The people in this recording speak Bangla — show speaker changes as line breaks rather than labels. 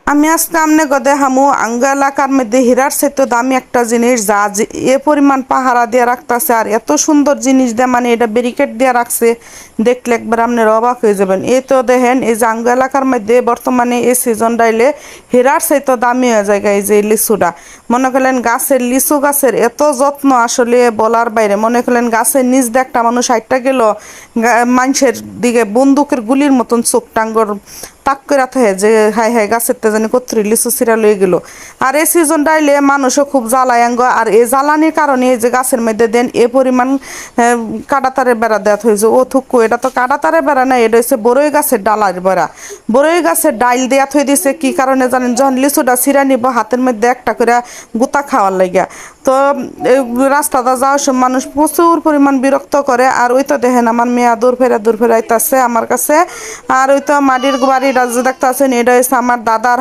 আমি আজকে আমনে গদে হামু আঙ্গ এলাকার মধ্যে হীরার চাইতে দামি একটা জিনিস যা এ পরিমাণ পাহারা দিয়ে রাখতেছে আর এত সুন্দর জিনিস দিয়ে মানে এটা ব্যারিকেড দিয়ে রাখছে দেখলে একবার আপনার অবাক হয়ে যাবেন। এই তো দেখেন এই যে আঙ্গ এলাকার মধ্যে বর্তমানে এই সিজন ডাইলে হীরার চাইতে দামি হয়ে যায় এই যে লিচুটা। মনে করলেন গাছের লিচু গাছের এত যত্ন আসলে বলার বাইরে। মনে করলেন গাছের নিচ দিয়ে একটা মানুষ হাইটটা গেল মানুষের দিকে বন্দুকের গুলির মতন চোখ টাঙ্গর তাক করে থাকে যে হাই হাই গাছের তে জানি কত্রি লিচু সিরা লয়ে গেল। আর এই সিজন ডাইলে মানুষও খুব জ্বালায়াঙ্গ আর এই জ্বালানির কারণে এই যে গাছের মধ্যে দেন এ পরিমাণ কাঁটাতারের বেড়া দেওয়া হয়েছে। ও থুকু এটা তো কাঁটাতারের বেড়া না, এটা হচ্ছে বড়ই গাছের ডালার বেড়া। বড়ই গাছের ডাইল দেওয়া থই দিছে কি কারণে জানেন? যখন লিচুটা সিরা নিব হাতের মধ্যে একটা করে গুতা খাওয়ার লাগিয়া। তো রাস্তাটা যাওয়ার সময় মানুষ প্রচুর পরিমাণ বিরক্ত করে। আর ওই তো দেখেন আমার মেয়া দূর ফেরা আইতাছে আমার কাছে। আর ওই তো মাটির বাড়িটা যে দেখতে আছেন এটা হচ্ছে আমার দাদার